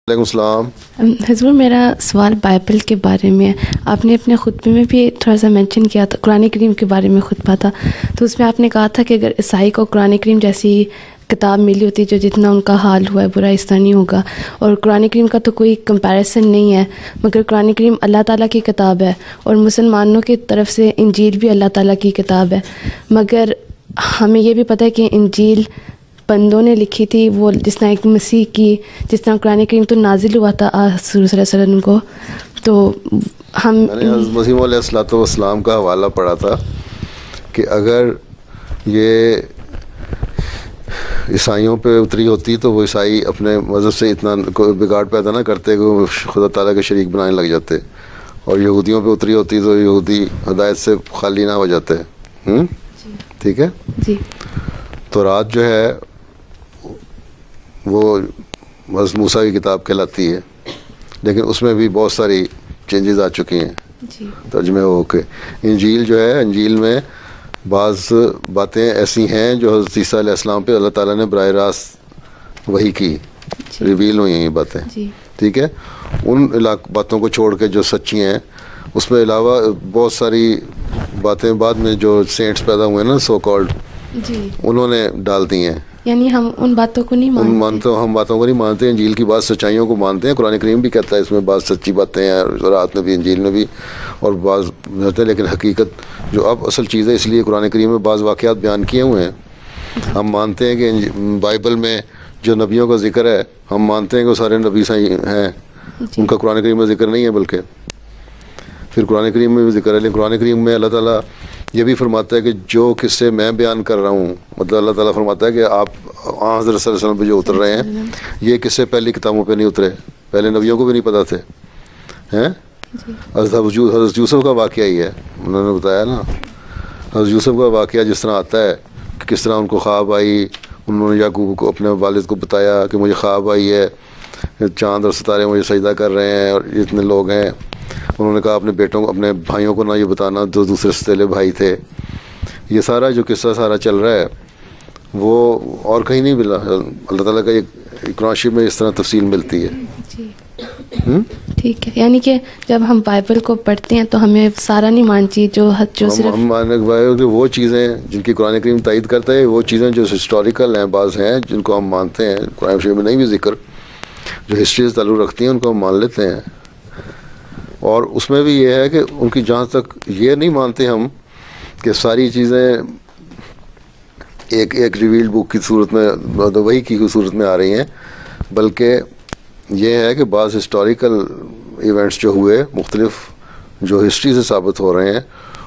وعلیکم السلام. حضور میرا سوال بائبل کے بارے میں ہے. آپ نے اپنے خطبے میں بھی تھوڑا سا مینشن کیا تھا، قرآن کریم کے بارے میں خطبہ تھا، تو اس میں آپ نے کہا تھا کہ اگر عیسائی کو قرآن کریم جیسی کتاب ملی ہوتی جو جتنا ان کا حال ہوا ہے برا اس طرح نہیں ہوگا، اور قرآن کریم کا تو کوئی کمپیریسن نہیں ہے، مگر قرآن کریم اللہ تعالیٰ کی کتاب ہے اور مسلمانوں کی طرف سے انجیل بھی اللہ تعالیٰ کی کتاب ہے. مگر ہمیں یہ بھی پتہ ہے کہ انجیل بندوں نے لکھی تھی، وہ جس طرح ایک مسیح کی، جس طرح قرآن کریم تو نازل ہوا تھا حضور صلی اللہ علیہ وسلم کو. تو میں نے حضرت مسیح علیہ الصلوۃ والسلام کا حوالہ پڑھا تھا کہ اگر یہ عیسائیوں پہ اتری ہوتی تو وہ عیسائی اپنے مذہب سے اتنا بگاڑ پیدا نہ کرتے کہ وہ خدا تعالیٰ کے شریک بنانے لگ جاتے، اور یہودیوں پہ اتری ہوتی تو یہودی ہدایت سے خالی نہ ہو جاتے. ٹھیک ہے جی. تو رات جو ہے وہ حضرت موسیٰ کی کتاب کہلاتی ہے، لیکن اس میں بھی بہت ساری چینجز آ چکی ہیں جی. ترجمے ہو کے. انجیل جو ہے، انجیل میں بعض باتیں ایسی ہیں جو حضرت عیسیٰ علیہ السلام پہ اللہ تعالیٰ نے براہ راست وحی کی، ریویل ہوئی ہیں یہ باتیں. ٹھیک ہے. ان باتوں کو چھوڑ کے جو سچی ہیں، اس میں علاوہ بہت ساری باتیں بعد میں جو سینٹس پیدا ہوئے ہیں نا، سو کالڈ، انہوں نے ڈال دی ہیں. یعنی ہم ان باتوں کو نہیں مانتے، ہم باتوں کو نہیں مانتے. انجیل کی بعض سچائیوں کو مانتے ہیں. قرآن کریم بھی کہتا ہے اس میں بعض سچی باتیں ہیں، رات میں بھی، انجیل میں بھی، اور بعض ہوتے ہیں. لیکن حقیقت جو اب اصل چیز ہے، اس لیے قرآن کریم میں بعض واقعات بیان کیے ہوئے ہیں. ہم مانتے ہیں کہ بائبل میں جو نبیوں کا ذکر ہے، ہم مانتے ہیں کہ وہ سارے نبی صحیح ہیں، ان کا قرآن کریم میں ذکر نہیں ہے. بلکہ پھر قرآن کریم میں بھی ذکر ہے، لیکن قرآن کریم میں اللہ تعالیٰ یہ بھی فرماتا ہے کہ جو قصے میں بیان کر رہا ہوں، مطلب اللہ تعالیٰ فرماتا ہے کہ آپ حضرت صلی اللہ علیہ وسلم پہ جو اتر رہے ہیں، یہ قصے پہلی کتابوں پہ نہیں اترے، پہلے نبیوں کو بھی نہیں پتہ تھے. ہیں حضرت یوسف کا واقعہ ہی ہے، انہوں نے بتایا نا، حضرت یوسف کا واقعہ جس طرح آتا ہے کہ کس طرح ان کو خواب آئی، انہوں نے یعقوب کو، اپنے والد کو بتایا کہ مجھے خواب آئی ہے، چاند اور ستارے مجھے سجدہ کر رہے ہیں اور اتنے لوگ ہیں. انہوں نے کہا اپنے بیٹوں کو، اپنے بھائیوں کو نہ یہ بتانا جو دوسرے ستیلے بھائی تھے. یہ سارا جو قصہ سارا چل رہا ہے وہ اور کہیں نہیں ملا. اللہ تعالیٰ کا ایک قرآن شریف میں اس طرح تفصیل ملتی ہے. ٹھیک ہے. یعنی کہ جب ہم بائبل کو پڑھتے ہیں تو ہمیں سارا نہیں ماننا چاہیے جو صرف ہم ماننے کہ وہ چیزیں جن کی قرآن کریم تائید کرتا ہے، وہ چیزیں جو ہسٹوریکل ہیں، بعض ہیں جن کو ہم مانتے ہیں، قرآن شریف میں نہیں بھی ذکر، جو ہسٹری سے تعلق رکھتی ہیں، ان کو ہم مان لیتے ہیں. اور اس میں بھی یہ ہے کہ ان کی جہاں تک یہ نہیں مانتے ہم کہ ساری چیزیں ایک ریویلڈ بک کی صورت میں، وہی کی صورت میں آ رہی ہیں، بلکہ یہ ہے کہ بعض ہسٹوریکل ایونٹس جو ہوئے مختلف، جو ہسٹری سے ثابت ہو رہے ہیں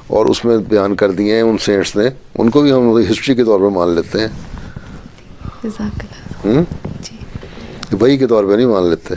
اور اس میں بیان کر دیے ہیں ان سینٹس نے، ان کو بھی ہم ہسٹری کے طور پر مان لیتے ہیں، وہی کے طور پہ نہیں مان لیتے.